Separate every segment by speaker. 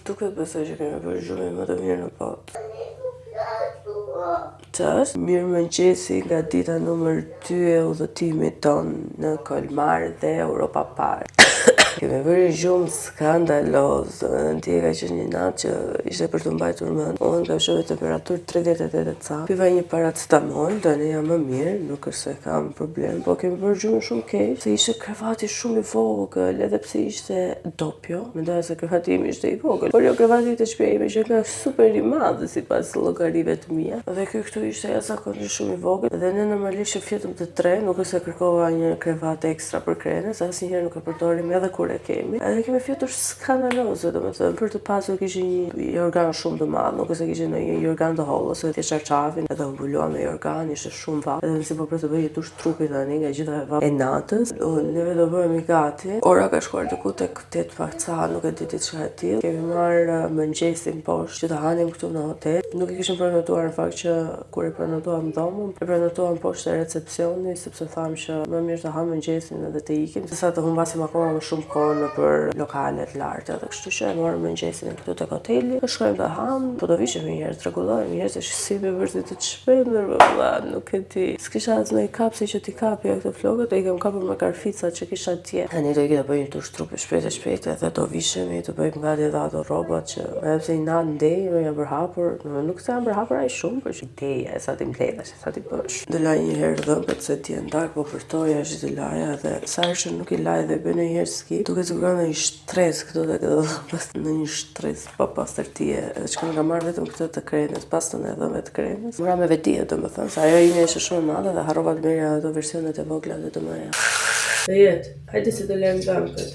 Speaker 1: duket besoj që kemi bërë gjumin më të mirë në botë. Ç'është? Mirëmëngjesi nga dita numër 2 e udhëtimit ton në Kolmar dhe Europa Park. Kemi bërë gjumë skandaloz, ndje ka qenë një natë që ishte për të mbajtur mend. Unë kam shohë temperaturë 38 ca. Piva një paracetamol, tani jam më mirë, nuk është se kam problem, po kemi bërë gjumë shumë keq, se ishte krevati shumë i vogël, edhe pse ishte dopjo, mendoja se krevati im ishte i vogël, por jo krevati të shtëpia ime që nga super i madh sipas llogarive të mia. Dhe ky këtu ishte jashtëzakonisht shumë i vogël, dhe ne normalisht fjetëm të tre, nuk është se kërkova një krevat ekstra për krenës, asnjëherë nuk e përdorim edhe kur e kemi. Edhe kemi fjetur skandaloze, domethënë, për të pasur kishte një organ shumë të madh, nuk është se kishte një organ të hollë, ose thjesht çarçafin, edhe u mbuluam me organ, ishte shumë vallë. Edhe si po për të bëj dush trupit tani nga gjitha e natës, neve do bëhemi gati. Ora ka shkuar diku tek 8 pak ca, nuk e di diçka e tillë. Kemi marrë mëngjesin poshtë që të hanim këtu në hotel. Nuk e kishim prenotuar në fakt që kur e prenotuam dhomën, e prenotuam poshtë e recepcionit, sepse thamë që më mirë të ham mëngjesin edhe të ikim, sesa të humbasim akoma më shumë kohë në për lokalet larta, dhe kështu që e morëm mëngjesin këtu tek hoteli. Ne shkojmë të ham, po do vishim një herë, rregullohemi një herë se si me vërtet të çmendur, valla, nuk e di. S'kisha as ndonjë kapsi që t'i kapja këto flokët, do i kem kapur me karficat që kisha atje. Tani do i kemi të bëjmë dush trupi shpejt edhe do vishemi, të bëjmë gati edhe ato rrobat që edhe pse i natë ndej, më janë bërhapur, nuk se janë bërhapur ai shumë, por që ideja e sa ti mbledhesh, sa ti bësh. Do laj një herë dhëmbët se ti ndak, po përtoja është të laja dhe sa herë që nuk i laj dhe bën një herë skip, duke të në një shtres këtu dhe këtë në një shtres pa pastërtie, që nga marrë vetëm këtë të krenës, pastën e dhëmbe të krenës. Mëra me vetije, domethënë, se ajo ime ishte shumë madhe dhe harrova të merja ato versionet e vogla dhe të mëja. Dhe jetë, hajde se të lem dhëmbët.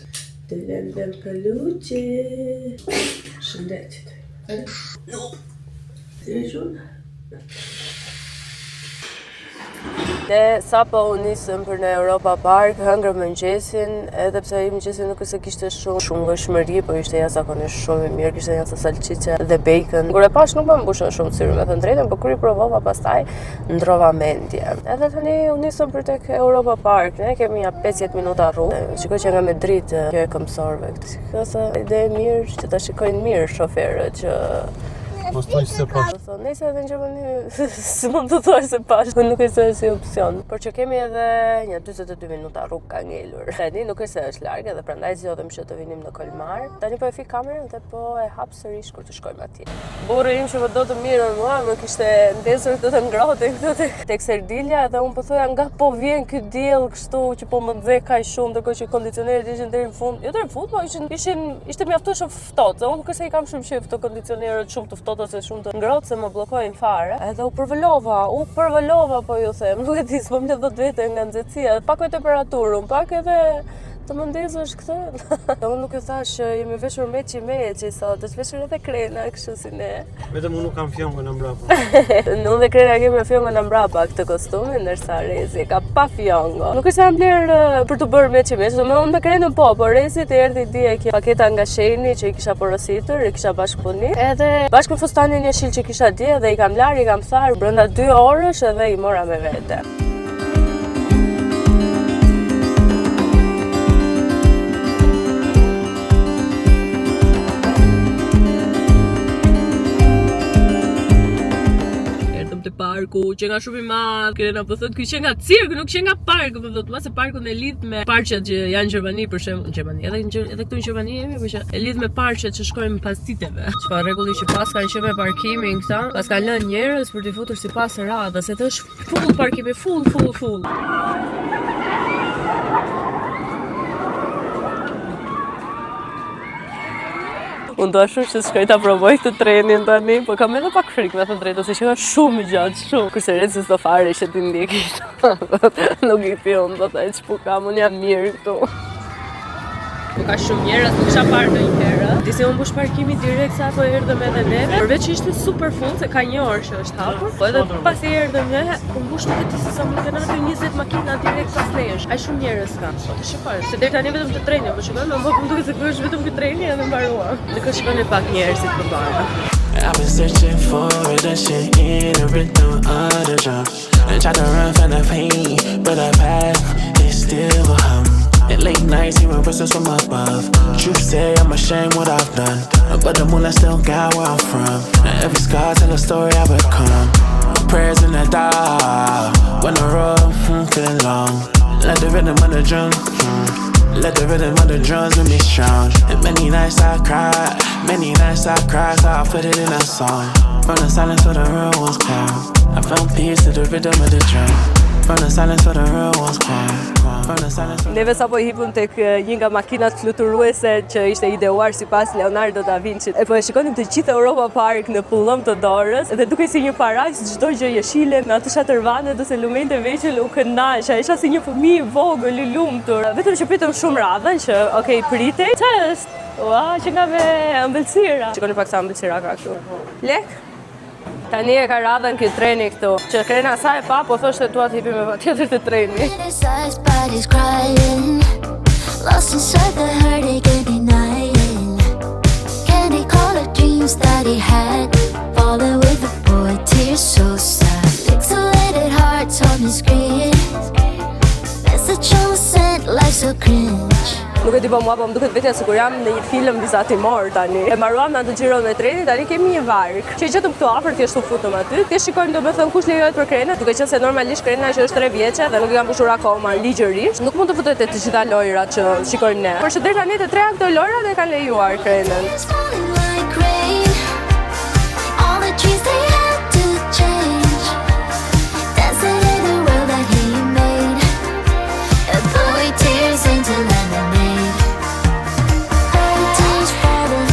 Speaker 1: Të lem dhëmbë peluqe. Shëndetit. No. Të gjunë. Ne sapo u nisëm për në Europa Park, hëngrëm mëngjesin, edhe pse ai mëngjesi nuk është se kishte shumë ngëshmëri, po ishte jashtëzakonisht shumë i mirë, kishte një salcice dhe bacon. Kur e pash nuk më mbushën shumë syrin, me thënë drejtën, por kur i provova pastaj ndrova mendje. Edhe tani u nisëm për tek Europa Park, ne kemi ja 50 minuta rrugë. Shikoj që nga Madrid kjo e këmbësorëve këtë. Kësa ide e mirë që ta shikojnë mirë shoferët që
Speaker 2: mos thuaj se pash.
Speaker 1: Nëse edhe në Gjermani si mund të thuaj se pash, nuk është si opsion. Por që kemi edhe një 42 minuta rrugë ka ngelur. Tani nuk është se është larg, edhe prandaj zgjodhem që të vinim në Kolmar. Tani po e fik kamerën dhe po e hap sërish kur të shkojmë atje. Burri im që do të mirë mua, më kishte ndezur të ngrohte këtu tek Serdilja dhe unë po thoja nga po vjen ky diell kështu që po më nxeh kaq shumë, ndërkohë që kondicionerët ishin deri në fund. Jo deri në fund, po ishte mjaftueshëm ftohtë. Unë nuk e kam shumë shef këto kondicionerët shumë të ftohtë ose shumë të ngrohtë se më bllokojnë fare. Edhe u përvëlova po ju them, nuk e di, s'po më lidh vetë nga nxehtësia, pak me temperaturën, pak edhe të më ndezësh këtë. Unë nuk e thash, jemi veshur meçi sot, është veshur edhe Krena, kështu si ne.
Speaker 2: Vetëm unë nuk kam fjongo në mbrapa.
Speaker 1: Unë dhe Krena kemi fjongo në mbrapa këtë kostumin, ndërsa Rezi ka pa fjongo. Nuk është se jam bler për të bërë meçi, unë me Krenën po, por Rezi të erdhi dia kjo paketa nga Sheni që i kisha porositur, i kisha bashkëpunit, edhe bashkë me fustanin e shil që kisha dje dhe i kam larë, i kam tharë brenda 2 orësh edhe i mora me vete. Parku, që nga shumë i madh, Krena po thotë ky që nga cirku, nuk që nga parku, po thotë, se parkun e lidh me parqet që janë në Gjermani, për shembull, në Gjermani, edhe këtu në Gjermani jemi, por që e lidh me parqet që shkojmë pas ditëve. Çfarë rregulli që pas kanë qenë me parkimin këta, pas kanë lënë njerëz për të futur sipas radhës, se të është full parkimi, full. Unë do ashtu që shkoj ta provoj këtë trenin tani, po kam edhe pak frikë me thënë drejtë, se që ka shumë i gjatë, shumë. Kurse Rezi s'do fare që ti ndjekit. Nuk i pion, do të që po kam, unë jam mirë këtu. Po ka shumë njerëz, nuk kisha parë ndonjëherë. Disi unë mbush parkimi direkt sa apo erdhëm edhe neve. Përveç që ishte super full, se ka një orë që është hapur. Po edhe pasi erdhëm ne, u mbush nuk e di se sa mund të kenë aty 20 makina direkt pas nesh. Ai shumë njerëz ka. Po të shikoj, se deri tani vetëm të treni, po shikoj, më duket se ky është vetëm ky treni edhe mbaruar. Nuk shikoni pak njerëzit përballë.
Speaker 3: I've been searching for redemption in a rhythm of the drum. I tried to run from the pain, but the path is still a hum. And late nights hearing voices from above. Truth say I'm ashamed what I've done, but the moonlight still got where I'm from. And every scar tell a story I become. Prayers in the dark when the road feeling long. Let the rhythm of the drum, let the rhythm of the drums make me strong. And many nights I cried, so I put it in a song. From the silence where the real ones come, I found peace to the rhythm of the drum. From the silence where the real ones come. From the silence where
Speaker 1: Neve sapo i hipëm tek një nga makinat fluturuese që ishte ideuar sipas Leonardo da Vinci. E po e shikonim të gjithë Europa Park në pullëm të dorës dhe duke si një parajs çdo gjë jeshile në atë shatërvanet ose lumente veçel u kënaqja. Isha si një fëmijë i vogël i lumtur. Vetëm që pritëm shumë radhën që okay, pritej. Test. Ua, që nga me ëmbëlsira. Shikoni pak sa ëmbëlsira ka këtu. Lek. Tani e ka radhën këtë treni këtu. Që krena sa e pa, po thoshte tua të hipim me patjetër të treni.
Speaker 4: Criticized bodies crying, lost inside the heartache and denying. Candy colored dreams that he had, falling with the boy, tears so sad. Pixelated hearts on the screen, message on sent like so cringe.
Speaker 1: Nuk e di po mua, po më duket vetja sikur jam në një film vizatimor tani. E marruam në atë xhiron e trenit, tani kemi një varg. Që gjetëm këtu afër, thjesht u futëm aty. Thjesht shikojmë domethënë kush lejohet për krenat, duke qenë se normalisht krena që është 3 vjeçe dhe nuk i kanë mbushur akoma ligjërisht. Nuk mund të futet të gjitha lojrat që shikojmë ne. Por që deri tani të treja këto lojra dhe kanë lejuar krenën.
Speaker 4: It's falling like rain, all the dreams they had to change. Dancing in the world that he made, a boy tears into lemonade. Tears falling.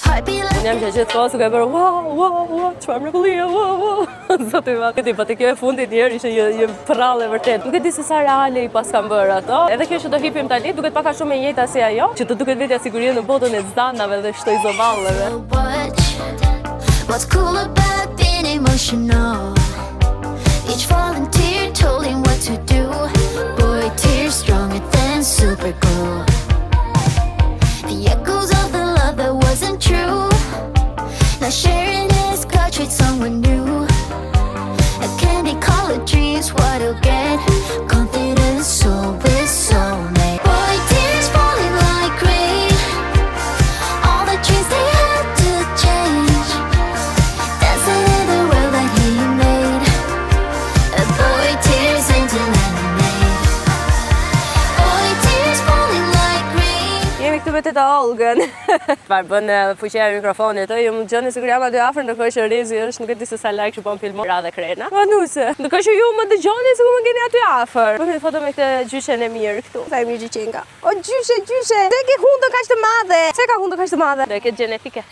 Speaker 4: Heart be like
Speaker 1: Jam që gjithë kohës duke bërë wow, çfarë mrekullie, wow. Zoti i madh. Po te kjo e fundit njerë ishte një prrallë vërtet. Nuk e di se sa reale i pas kanë bërë ato. Edhe kjo që do hipim tani duket pak a shumë e njëjta si ajo, që të duket vetja sigurie në botën e zanave dhe shtoj-zovalleve.
Speaker 4: what's cool about being emotional. Each falling tear told him what to do. Boy, tears stronger than super glue. The echoes of the love that wasn't true. Now sharing his couch with someone new. A candy colored dreams, what he'll get. Confidence, soul with soulmate. Boy, tears falling like rain. All the dreams they had to change. Dancing in the world that he made. A boy, tears into lemonade. Boy, tears falling like rain.
Speaker 1: Jemi këtu me teta Olgën. Çfarë bën fuqia e mikrofonit? Ju më gjeni sikur jam aty afër, ndërkohë që Rezi është, nuk e di se sa like që bën filmon radhë krena. Vanuse, ndërkohë që ju më dëgjoni sikur më keni aty afër. Bëni foto me këtë gjyshen e mirë këtu. Sa e mirë gjyqenka. O gjyshe. Se ke hundën kaq të madhe. Se ka hundën kaq të madhe? Dhe ke genetike.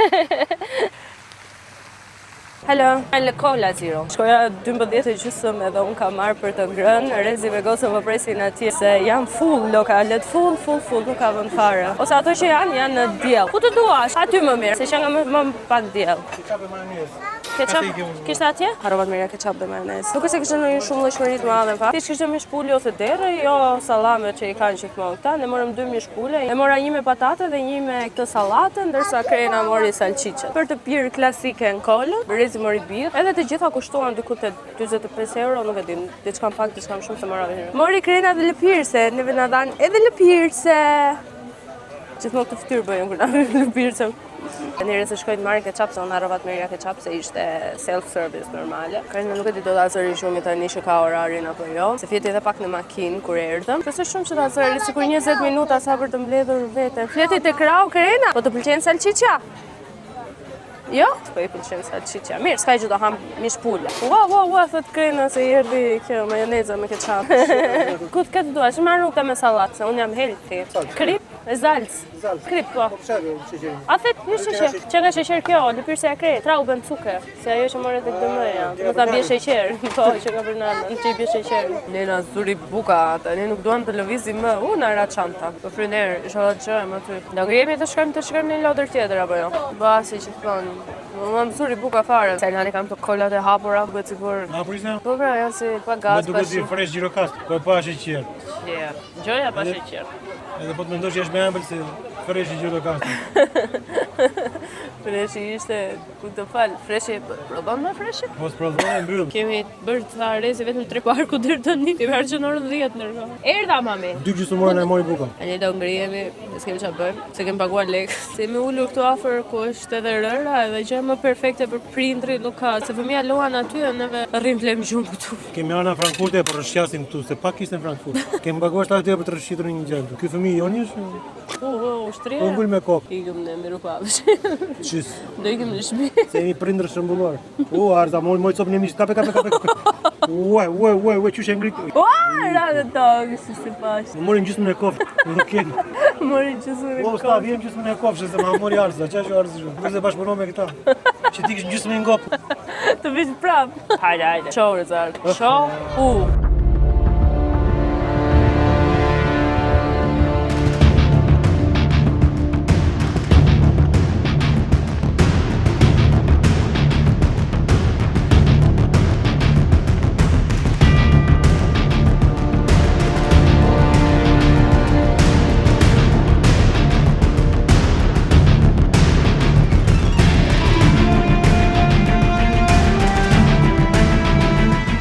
Speaker 1: Hello, në Cola Zero. Shkoja 12:30 edhe unë kam marrë për të ngrënë. Rezi me gocën më presin atje se janë full lokalet, full, nuk ka vend fare. Ose ato që janë në diell. Ku të duash? Aty më mirë, se që nga më pak diell.
Speaker 2: Ketchup e majonez.
Speaker 1: Ketchup? Kishte atje? Harrovat mirë ketchup dhe majonez. Nuk se kishte ndonjë shumë llojshmëri të madhe pa. Thjesht kishte mishpule ose derë, jo sallame që i kanë gjithmonë këta. Ne morëm 2 mishpule. E mora një me patate dhe një me këtë sallatë, ndërsa krena mori salciçe. Për të pirë klasike në Cola, Rezi mori birrë. Edhe të gjitha kushtuan diku te 45 euro, nuk e di, diçka pak, diçka më shumë se mora vetë. Mori krena dhe lëpirse, neve na dhanë edhe lëpirse. Gjithmonë të fytyrë bëjmë kur na lëpirse. Njerëzit se shkojnë marrin ketchup, se unë harrova të merrja ketchup se ishte self-service normale. Krena nuk e di do ta zëri shumë tani që ka orarin apo jo, se fleti edhe pak në makinë kur erdhëm. Përse shumë që ta zëri sikur 20 minuta sa për të mbledhur veten. Fleti te krau krena, po të pëlqen salciçja? Jo? Po i pëlqen salciçja. Mirë, s'ka gjë do ham mishpule. Wow, thot krena se i erdhi kjo majoneza me ketchup. Ku të këtë duash? Marr rrugë me sallatë, se unë jam healthy. Krip e zalc. Krip po. A thet një sheqer. Që nga sheqer kjo, lëpirse e krejt, trau bën cuker. Se ajo që morë tek dëmëja. Nuk ta bie sheqer. Po, që nga Bernarda, që i bie sheqer. Lena zuri buka, tani nuk duam të lëvizim më. Unë ara çanta. Po fryner, isha të çojmë aty. Do gjejmë të shkojmë në lodër tjetër apo jo? Basi që thon. Më zuri buka fare. Se tani kam të kolat e hapura, bëhet sikur.
Speaker 2: Hapurisa?
Speaker 1: Po pra, ja si pa gaz.
Speaker 2: Më duket si fresh Gjirokast, po pa sheqer.
Speaker 1: Gjoja pa sheqer.
Speaker 2: Edhe po të mendosh jashtë embël se freshi që do kashtë.
Speaker 1: Freshi ishte, ku të fal, freshi, prodhon me freshi?
Speaker 2: Mos prodhon e mbyll.
Speaker 1: Kemi bërë të arrezi vetëm 3 parku deri tani. Kemi harxhën orën 10 ndërkohë. Erdha mami.
Speaker 2: 2 gjysmorën e mori buka.
Speaker 1: Ne do ngrihemi, ne s'kemi çfarë bëjmë, se kemi paguar lek. Se me ulur këtu afër ku është edhe rëra, edhe gjë më perfekte për prindrit nuk ka, se fëmia luan aty e neve rrim flem gjumë këtu.
Speaker 2: Kemi ana Frankfurte për rrshqasin këtu, se pak ishte në Frankfurt. Kemi paguar 70 euro për të rrshqitur një gjë. Ky fëmijë joni është?
Speaker 1: Ushtria.
Speaker 2: Po ngul me kokë.
Speaker 1: Ikëm në Miropavësh.
Speaker 2: Çis.
Speaker 1: Do ikim në shtëpi.
Speaker 2: Se jemi prindër shëmbulluar. Arza moj copën e mish. Kape. Ue, çuçi ngrit.
Speaker 1: Ra të tokë, si pas.
Speaker 2: Më morin gjysmën e kofshë. Nuk keni.
Speaker 1: Mori gjysmën e
Speaker 2: Po sta vjen gjysmën e kofshës se ma mori Arza. Çfarë është Arza? Nëse bashkëpunon me këta. Që ti kish gjysmën e ngop.
Speaker 1: Të vish prap. Hajde. Çau Rezar. Çau.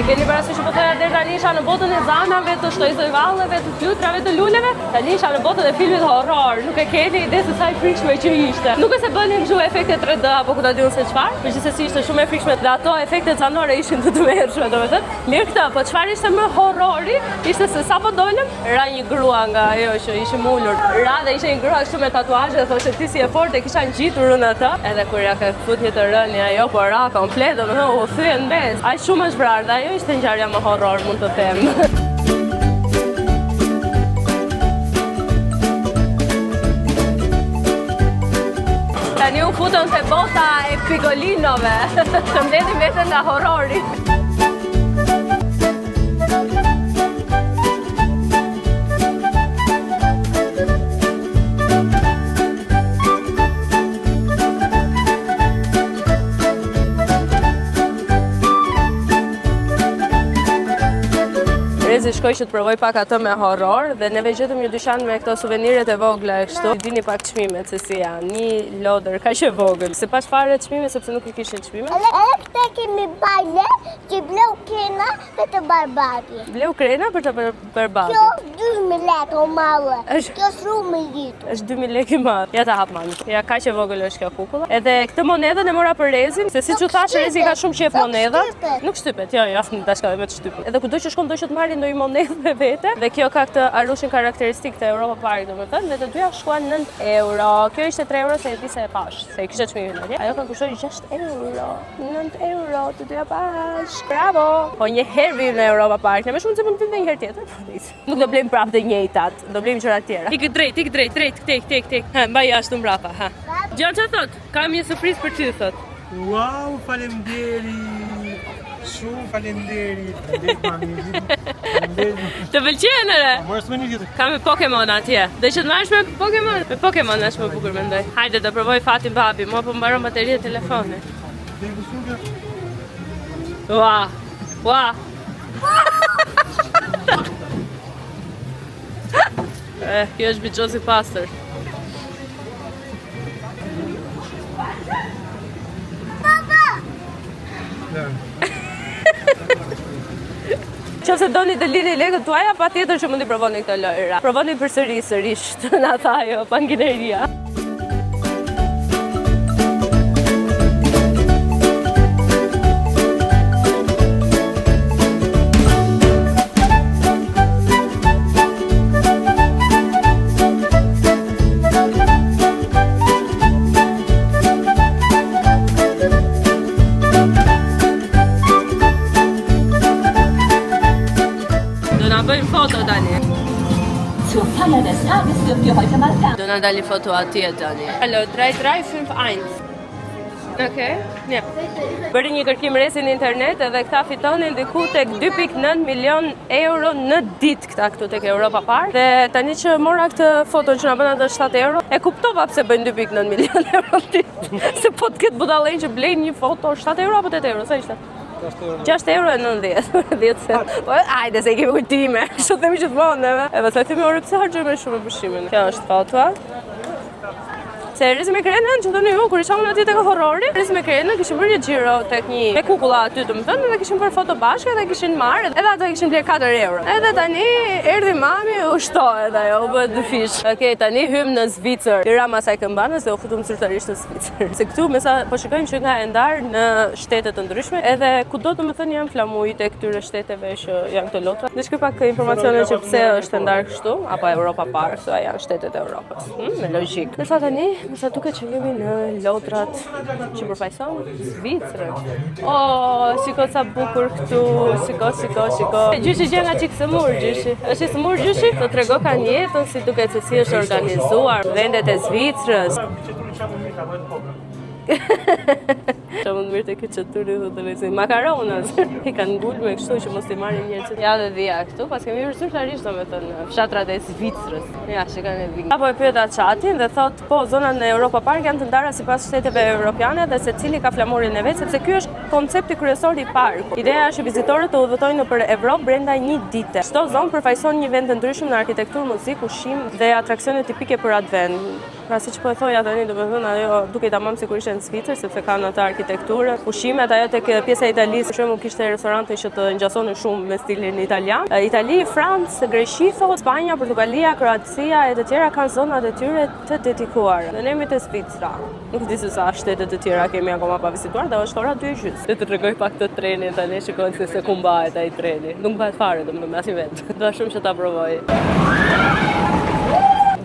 Speaker 1: Keni parasysh po thoya deri tani isha në botën e zanave, të shtojzëvalleve, të flutrave, të luleve. Tani isha në botën e filmit horror. Nuk e keni ide se sa i frikshme që ishte. Nuk e se bënin kështu efekte 3D apo ku ta diun se çfarë, por gjithsesi ishte shumë e frikshme dhe ato efekte zanore ishin të tmerrshme, domethënë. Mirë këtë, po çfarë ishte më horrori? Ishte se sapo dolëm, ra një grua nga ajo që ishim ulur. Ra dhe ishte një grua kështu me tatuazhe dhe thoshte ti si e fortë, kisha ngjitur unë atë. Edhe kur ja ka futje të rënja ajo po ra komplet, domethënë u thyen mes. Aq shumë është vrarë, ajo ishte ngjarja më horror, mund të them. Tani u futën se bota e pigolinove, të mbledhin veten nga horrori. Rezi shkoj që të provoj pak atë me horror dhe neve gjetëm një dyqan me këto suveniret e vogla e kështu. Dini pak çmimet se si janë, një lodër kaq e vogël. Se pas fare çmime sepse nuk i kishin çmime.
Speaker 5: Edhe këta kemi bajle që bleu krena për të barbari.
Speaker 1: Bleu krena për të barbari.
Speaker 5: Kjo 2000 lekë o madhe.
Speaker 1: Është-
Speaker 5: Kjo shumë i ditë.
Speaker 1: Është 2000 lekë i madh. Ja ta hap mami. Ja kaq e vogël është kjo kukulla. Edhe këtë monedhën e mora për Rezin, se siç u thash Rezi ka shumë qef monedha. Nuk shtypet, jo, dashka me të shtypur. Edhe kudo që shkon do që të marrin ndonjë monedhë me vete dhe kjo ka këtë arushin karakteristik të Europa Park, domethënë, dhe të dyja shkuan 9 euro. Kjo ishte 3 euro se e di se e pash, se e kisha çmimin atje. Ajo ka kushtuar 6 euro. 9 euro të dyja bashkë. Bravo. Po një herë vim në Europa Park, ne më shumë se mund të vim një herë tjetër. Nuk do blejmë prapë të njëjtat, do blejmë gjëra të tjera. Ik drejt, tek. Ha, mbaj jashtë mbrapa, ha. Gjan çfarë thot? Kam një surprizë për ty, thot.
Speaker 2: Wow, faleminderit. Shumë faleminderit. Faleminderit.
Speaker 1: Të pëlqen ere?
Speaker 2: Mos më një
Speaker 1: Kam me Pokemon atje. Dhe që të marrësh me Pokemon? Me Pokemon është më bukur mendoj. Hajde do provoj fatin babi, mua po mbaron bateria e telefonit. Ua. Kjo është biçosi pastër. Qofse doni të lini lekët tuaja, patjetër që mundi provoni këto lojra. Provoni përsëri të na tha ajo pangineria. Bëjmë foto tani. Do na dalin foto atje tani. Hallo, 3351. Okej. Ja. Bëri një kërkim Rezi në internet edhe këta fitonin diku tek 2.9 milion euro në ditë këta këtu tek Europa Park. Dhe tani që mora këtë foton që na bën atë 7 euro, e kuptova pse bëjnë 2.9 milion euro në ditë. Se po të ketë budallën që blejnë një foto 7 euro apo 8 euro, sa ishte? 6,90 €. Po, ajde se i kemi kujtime. Kështu themi gjithmonë neve. E pastaj themi orë pse harxojmë shumë për pushimin. Kjo është fotoa. Se Riz me Krenën që thoni ju, kur isha unë atje tek horrori, Riz me Krenën kishin bërë një xhiro tek një me kukulla aty domethënë dhe kishin bërë foto bashkë dhe kishin marrë edhe ato kishin bler 4 €. Edhe tani erdhi mami u shtohet ajo, u bë dy fish. Okej, tani hym në Zvicër. Rama sa këmbanës dhe u futum zyrtarisht në Zvicër. Se këtu me sa po shikojmë që nga e ndar në shtete të ndryshme, edhe kudo domethënë janë flamujt e këtyre shteteve që janë këto lotra. Ne shkoj pak informacione që pse është e ndar kështu, apo Europa parë, këto janë shtetet e Europës. Me logjik. Sa tani sa duket që jemi në lotrat që përfaqëson Zvicrën. Oh, shiko sa bukur këtu, shiko. Gjyshi që nga çik smur, gjyshi. Është i smur gjyshi? Do t'rego kanë jetën si duket se si është organizuar vendet e Zvicrës. Që mund mirë të këtë qëturi dhe të lezin makaronës. I kanë ngullë me kështu që mos t'i marrin njerëzit. Ja dhe dhja këtu, pas kemi vërë zyrtarisht do me thënë fshatrat e Zvicrës. Ja, që kanë e dhja. Apo e pyeta qatin dhe thot, po, zonat në Europa Park janë të ndara sipas shteteve europiane dhe se cili ka flamurin e vetë, sepse ky është koncepti kryesor i parku. Ideja është që vizitorët të udhëtojnë nëpër Evropë brenda një dite. Çdo zonë përfaqëson një vend të ndryshëm në arkitekturë, muzikë, ushqim dhe atraksione tipike për atë vend. Pra siç po e thoja tani, domethënë ajo duket tamam sikur ishte në Zvicër sepse kanë atë arkitekturë, ushqimet ajo tek pjesa e Italisë, për shembull kishte restorante që të ngjasonin shumë me stilin italian. Itali, Francë, Greqi, Spanja, Portugalia, Kroacia e të tjera kanë zonat e tyre të dedikuara. Ne jemi te Zvicra. Nuk di se sa shtete të tjera kemi akoma pa vizituar, dhe është ora 2:30. Le të tregoj pak të trenin tani, shikojnë se ku mbahet ai treni. Nuk mbahet fare domethënë me asnjë vend. Dua shumë që ta provoj.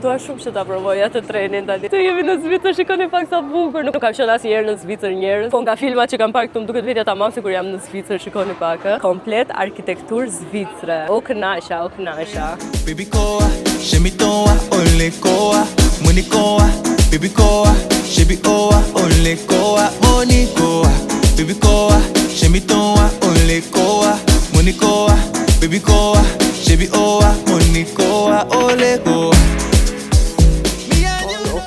Speaker 1: Dua shumë që ta provoj atë trenin tani. Të jemi në Zvicër, shikoni pak sa bukur. Nuk kam qenë asnjëherë në Zvicër njerëz. Po nga filmat që kam parë këtu më duket vetja tamam sikur jam në Zvicër, shikoni pak. Komplet arkitekturë zvicre. O kënaqja.
Speaker 6: Baby koa, shemi toa, ole koa, moni koa, baby koa, shebi oa, ole koa, moni koa, baby koa, shemi toa, ole koa, moni koa, baby koa, shebi oa, moni koa, ole koa.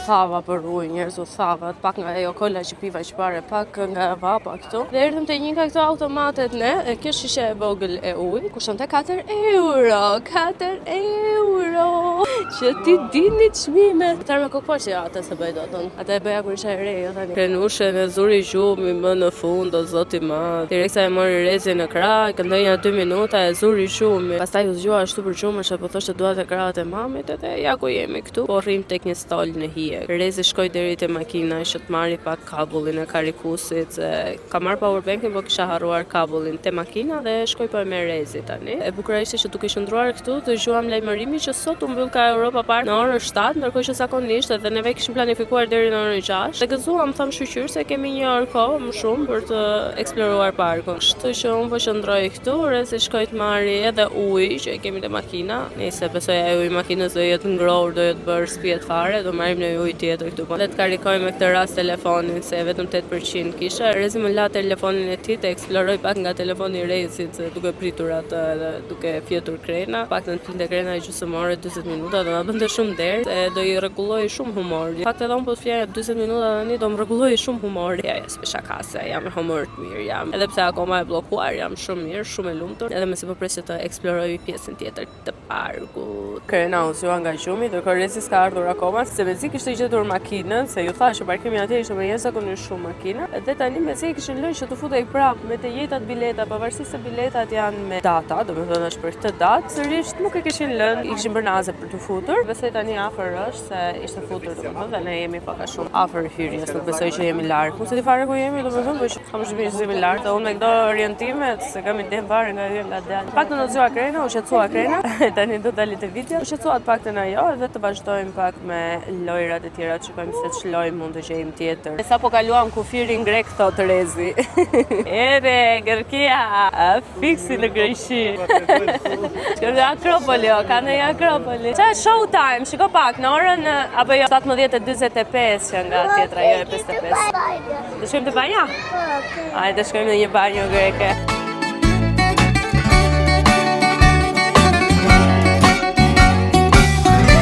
Speaker 1: Thava për ujë, njerëz u thava, pak nga ajo kola që piva që pare, pak nga vapa këtu. Dhe erdhëm te një nga këto automatet ne, e kjo shishe e vogël e ujë, kushtonte 4 €. 4 €. Që ti dini çmimet. Ata me kokë që ata se bëj dot. Ata e bëja kur isha e re, tani. Krenushën e zuri gjumi më në fund, o zoti i madh. Direksa e mori rezin në krah, këndoi ja 2 minuta e zuri gjumi. Pastaj u zgjua ashtu për gjumësh apo thoshte dua te krahët e mamit, edhe ja ku jemi këtu. Po rrim tek një stol në hije. Rezi shkoj deri te makina që të marri pak kabullin e karikusit, se ka marrë powerbankin, po kisha harruar kabullin te makina dhe shkoj po me Rezi tani. E bukur ishte që duke qëndruar këtu, dëgjuam lajmërimin që sot u mbyll ka Europa Park në orën 7, ndërkohë që zakonisht edhe neve kishim planifikuar deri në orën 6. Dhe gëzuam tham shqyr se kemi një orë kohë më shumë për të eksploruar parkun. Kështu që unë po qëndroj këtu, Rezi shkoj të marri edhe ujë që e kemi te makina. Nëse besoj ai uji makinës do jetë ngrohur, do jetë bërë spiet fare, do marrim në ujë tjetër këtu. Le të karikoj me këtë rast telefonin se vetëm 8% kisha. Rezi më la telefonin e tij të eksploroj pak nga telefoni i Rezit, se duke pritur atë edhe duke fjetur krena. Paktën flinte krena e gjysmore 40 minuta, do na bënte shumë derë, se do i rregulloj shumë humori. Fakti edhe unë po të fjaja 40 minuta tani do më rregulloj shumë humori. Ja, s'pesha kase, jam humor të mirë jam. Edhe pse akoma e bllokuar, jam shumë mirë, shumë e lumtur. Edhe me si po pres të eksploroj pjesën tjetër të parkut. Krena u zgjua nga gjumi, ndërkohë Rezi s'ka ardhur akoma, se mezi kishte gjetur makinën, se ju thash që parkimi atje ishte me jashtëzakonisht shumë makina. Dhe tani mezi kishin lënë që të futej prapë me të njëjtat bileta, pavarësisht se biletat janë me data, domethënë është për këtë datë, sërish nuk e kishin lënë, i kishin bërë naze për të futur. Besoj tani afër është se ishte futur domethënë dhe ne jemi pak a shumë afër hyrjes, nuk besoj që jemi larg. Nuk se di fare ku jemi domethënë, po kam zhvilluar që jemi larg. Unë me këto orientimet se kam idem fare nga dal. Paktën u zgjua krena, u shqetësua krena. Tani do dalit te video. U shqetësuat paktën ajo dhe të vazhdojmë pak me lojrat e tjera, të shikojmë se ç'loj mund të gjejmë tjetër. Sa po kaluam kufirin grek thot Rezi. Ere, Gërkia, fiksi në Greqi. Në Akropoli, ka në Akropoli. Qa e show time, shiko pak, në orën, apo jo, 17:45 që nga tjetra, jo e 55. Të shkojmë të banja? Ajde, të shkojmë në një banjo greke.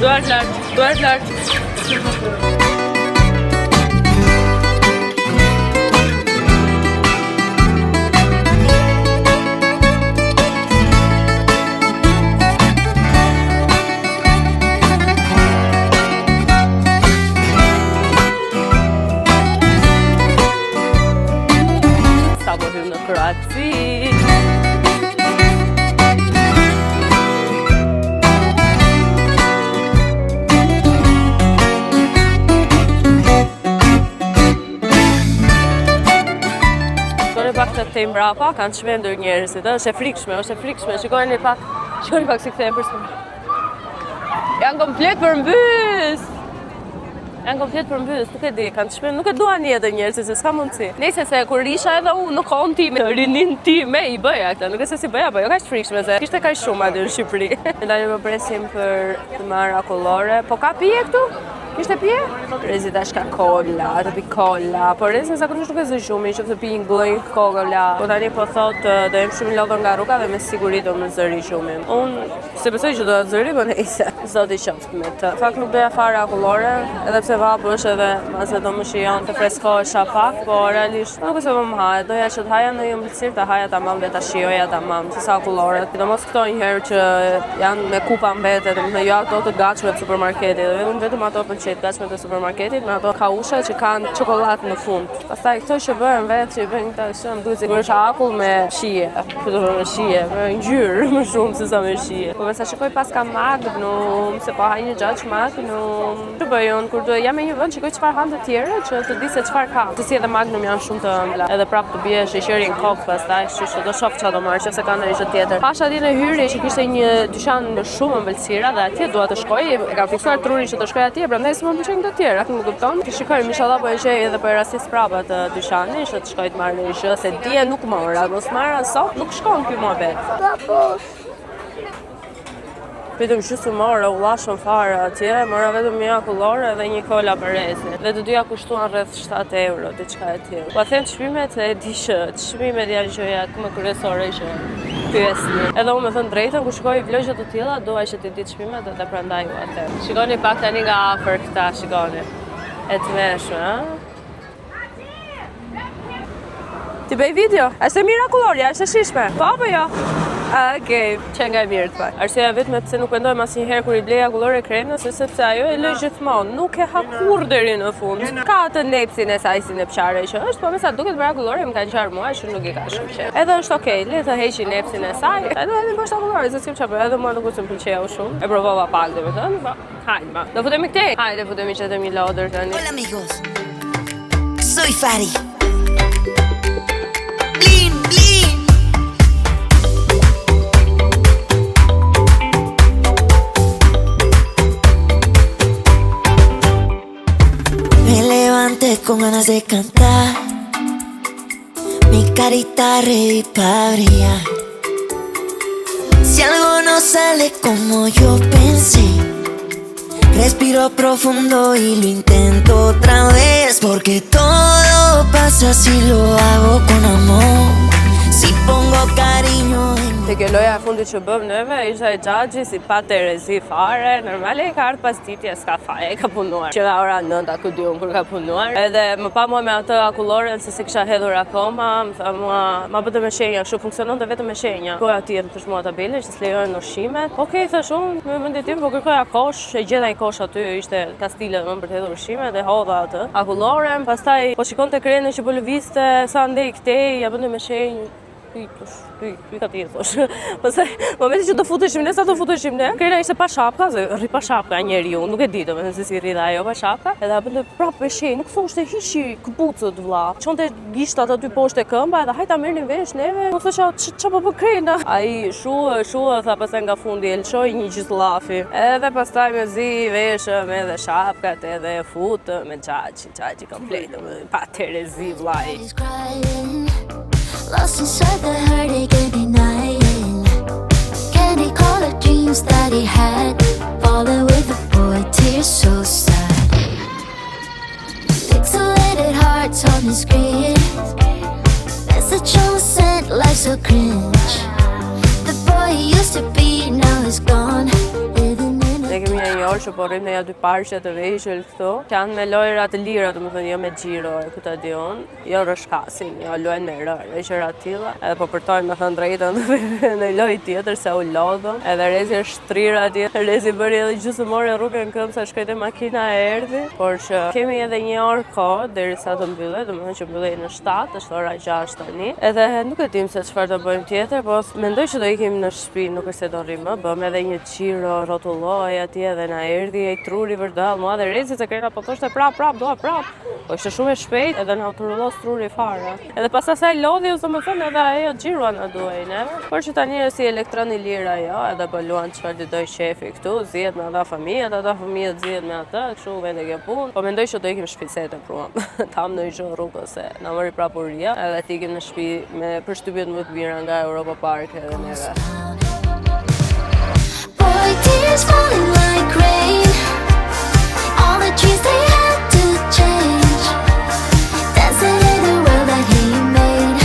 Speaker 1: Duart lart. paparazzi. Pak të tej mbrapa, kanë çmendur njerëzit, është e frikshme, shikoni pak si kthehen personat. Janë komplet përmbys, nuk e di, kanë çmendur, nuk e duan jetën njerëzit, se s'ka mundësi. Nëse se kur isha edhe unë në kohën time, rinin time i bëja këtë, nuk e se si bëja, po jo kaq frikshme se kishte kaq shumë aty në Shqipëri. Tani më presim për të marrë akullore, po ka pije këtu? Kishte pije? Rezi tash ka kolla, të pi kolla, por Rezi zakonisht nuk e zë shumë, që të pi një glënj kolla. Po tani po thot do jem shumë lodhur nga rruga dhe me siguri do më zëri shumë. Unë se besoj që do të zëri, po nejse. Zoti qoftë me të. Fakt nuk doja fare akullore, edhe pse vapësh edhe mase do më shijon të freskohesha pak, po realisht nuk e se më hahet. Doja që të haja në një mbëlsirë, të haja tamam dhe ta shijoja tamam, si sa akulloret. Domos këto një herë që janë me kupa mbete, domethënë jo ato të gatshme të supermarketit, vetëm ato gatshme të supermarketit, me ato kausha që kanë çokoladë në fund. Pastaj këto që bëhen vetë, që bëjnë këta shumë, duhet sigurisht akull me shije, me ngjyrë më shumë se sa me shije. Po sa shikoj pas ka Magnum, se po haj një gjatë Magnum. Ç'u bëjon kur do jam në një vend, shikoj çfarë hanë të tjerë që të di se çfarë ka. Se si edhe Magnum janë shumë të ëmbla. Edhe prap të bie sheqeri në kokë pastaj, kështu që do shoh çfarë do marr, nëse ka ndonjë gjë tjetër. Pasha atje në hyrje që kishte një dyqan me shumë ëmbëlsira dhe atje dua të shkoj, e kam fiksuar trurin që të shkoj atje, prandaj s'më pëlqejnë të tjerë, atë më kupton. Shikojmë inshallah po e gjej edhe për rastis prapa të dyqanit, që të shkoj të marr një gjë, se dije nuk mora, mos marra sot, nuk shkon ky muhabet. Vetëm që su mora, u lashën fare atje, mora vetëm një akullore dhe një kolla për Rezin. Dhe të dyja kushtuan rreth 7 euro, diçka e tillë. Po them çmimet e di që çmimet janë gjëja më kryesore që pyesni. Edhe unë me thënë drejtën, kur shikoj vlogje të tilla, dua që të di çmimet dhe prandaj u atë. Shikoni pak tani nga afër këta, shikoni. E të meshme, ha? Ti bëj video? Është e mirë akullorja, është e shishme. Po apo jo? Okej, që nga e mirë të pak. Arsyeja vetëm pse nuk mendojmë asnjëherë kur i blej akullore kremës, sepse ajo e lë gjithmonë, nuk e ha kurrë deri në fund. Ka atë nepsin e saj si nepçare që është, po me sa duket për akullore më kanë qarë mua, që nuk i ka shumë qejf. Edhe është okay, le të heqi nepsin e saj. Edhe poshtë akullore, se s'kem çfarë, edhe mua nuk më pëlqeu shumë. E provova pak domethënë, po hajde ma. Do futemi këtej. Hajde futemi që të mi lodër tani.
Speaker 7: Hola amigos, soy Fari. Con ganas de cantar, mi carita reír para brillar. Si algo no sale como yo pensé, respiro profundo y lo intento otra vez, porque todo pasa si lo hago con amor. Si pongo cariño en
Speaker 1: Te ke loja e fundit që bëm neve, isha e xhaxhi si pa Terezi fare, normale ka ardhur pas ditës, s'ka fare, ka punuar. Që nga ora 9 ku diun kur ka punuar. Edhe më pa mua me atë akulloren se kisha hedhur akoma, më tha mua, ma bëte me shenja, kështu funksiononte vetëm me shenja. Koja atje më thash mua tabele që s'lejojnë ushqimet. Okej, thash unë, me mendje tim, po kërkoja kosh, e gjeta një kosh aty, ishte kastile më për të hedhur ushqimet dhe hodha atë akulloren, pastaj po shikonte krenën që po lëvizte sa ndej këtej, ja bënte me shenjë. Ty ka ti thosh. Pastaj momenti që do futeshim ne, sa do futeshim ne, krena ishte pa shapka, rri pa shapka njeriu, nuk e di domethënë se si rri dhe ajo pa shapka. Edhe bënte prapë shenjë, nuk thoshte hiqi këpucët vlla. Çonte gishtat aty poshtë këmba edhe hajta merrnin vesh neve. Po thosha ç'po bë krena. Ai shu tha pastaj nga fundi elçoi një gjysllafi. Edhe pastaj me zi veshëm edhe shapkat edhe fut me xhaxhi komplet, pa Terezi vllai.
Speaker 4: Lost inside the hurt he gave me denying. Can he call the dreams that he had? Falling with the boy, tears so sad. Pixelated hearts on the screen. Message on sent, life so cringe. The boy he used to be, now he's gone. Living in a
Speaker 1: Ne kemi një orë që po rrim në ja 2 parqe të vegjël këtu, që janë me lojra të lira, domethënë jo me xhiro, këtë di unë, jo rrshkasin, jo luajnë me rër, gjëra të tilla. Edhe po përtojnë me thënë drejtën në lojë tjetër se u lodhëm. Edhe Rezi është shtrir atje. Rezi bëri edhe gjysmore rrugën këmbë sa shkojte makina e erdhi, por që kemi edhe një orë kohë derisa të mbyllet, domethënë që mbyllej në 7, është ora 6 tani. Edhe nuk e dim se çfarë do bëjmë tjetër, po mendoj që do ikim në shtëpi, nuk është se do rrim më, bëm edhe një xhiro rrotulloj atje dhe na erdhi ai truri vërdall, mua dhe Rezi se kena po thoshte prap, doa prap. Po ishte shumë e shpejt edhe na turullos truri fare. Edhe pas asaj lodhi, domethënë edhe ajo xhiroa na duhej neve. Por që tani është si elektron i lirë ajo, edhe po luan çfarë doj shefi këtu, zihet me ata fëmijët, ata fëmijët zihet me ata, kështu vende ke punë. Po mendoj që do ikim shpicete pruam. Tam në gjë rrugës se na mori prapuria, edhe të ikim në shtëpi me përshtypjet më të mira nga Europa Park edhe neve.
Speaker 4: Boy, tears falling like rain. All the dreams they had to change. Dancing in the world that he made.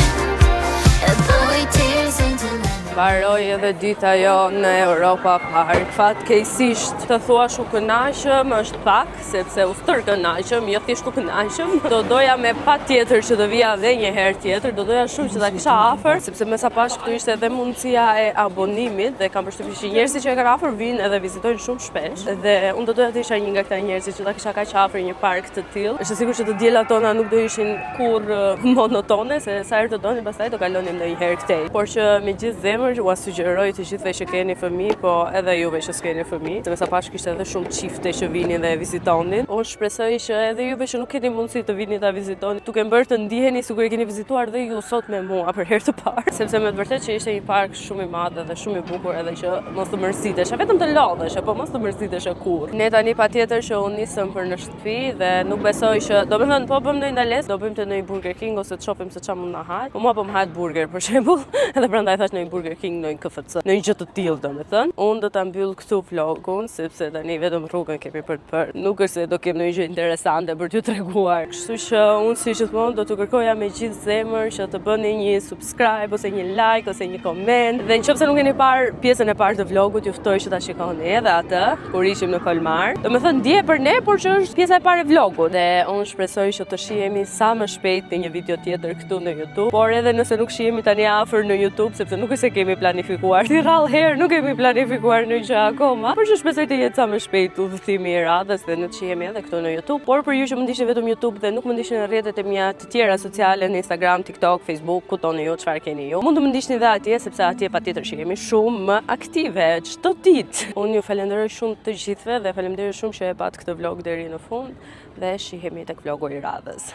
Speaker 4: Boy, tears into land.
Speaker 1: Mbaroi edhe dita jo në Europa Park. Fatkeqësisht të thuash u kënaqëm është pak, sepse u stërkënaqëm, jo thjesht u kënaqëm. Do doja me patjetër që do vija edhe një herë tjetër, do doja shumë që ta kisha afër, sepse me sa pash këtu ishte edhe mundësia e abonimit dhe kam përshtypjen që njerëzit që e kanë afër vinë edhe vizitojnë shumë shpesh. Dhe unë do doja të isha një nga këta njerëzit që ta kisha kaq afër një park të tillë. Është sigurt që të diellat tona nuk do ishin kurrë monotone, se sa herë të donin pastaj do kalonim ndonjëherë këtej. Por që me gjithë zemër ua sugjeroj të gjithëve që keni fëmijë, po edhe juve që s'keni fëmijë, se me sa pash kishte edhe shumë çifte që vinin dhe vizitonin. Unë shpresoj që edhe juve që nuk keni mundësi të vini ta vizitoni, duke bërë të ndiheni sikur e keni vizituar dhe ju sot me mua për herë të parë, sepse me të vërtetë që ishte një park shumë i madh dhe shumë i bukur, edhe që mos të mërzitesh, vetëm të lodhesh, po mos të mërzitesh kurrë. Ne tani patjetër që unë nisëm për në shtëpi dhe nuk besoj që, domethënë po bëm ndonjë ndalesë, do bëjmë te ndonjë Burger King ose të shohim se çfarë mund na hajë. Po mua po më hajt burger për shembull, edhe prandaj thash ndonjë Burger King, ndonjë KFC, ndonjë gjë të tillë domethënë. Unë do ta mbyll këtu vlogun sepse tani vetëm rrugën kemi për të bërë. Nuk është se do kem ndonjë gjë interesante për t'ju treguar. Kështu që unë si gjithmonë do t'ju kërkoja me gjithë zemër që të bëni një subscribe ose një like ose një comment. Dhe nëse nuk keni parë pjesën e parë të vlogut, ju ftoj që ta shikoni edhe atë kur ishim në Kolmar. Domethënë dije për ne, por që është pjesa e parë e vlogut. Dhe unë shpresoj që të shihemi sa më shpejt në një video tjetër këtu në YouTube. Por edhe nëse nuk shihemi tani afër në YouTube, sepse nuk është se kemi planifikuar. Si rrallë herë nuk kemi planifikuar në gjë akoma, por që shpresoj të jetë sa më shpejt udhëtimi i radhës dhe në të shihemi edhe këtu në YouTube. Por për ju që më ndiqni vetëm YouTube dhe nuk më ndiqni në rrjetet e mia të tjera sociale, në Instagram, TikTok, Facebook, ku toni ju, çfarë keni ju, mund të më ndiqni edhe atje, sepse atje patjetër shihemi shumë më aktive çdo ditë. Unë ju falenderoj shumë të gjithëve dhe faleminderit shumë që e pat këtë vlog deri në fund dhe shihemi tek vlogu i radhës.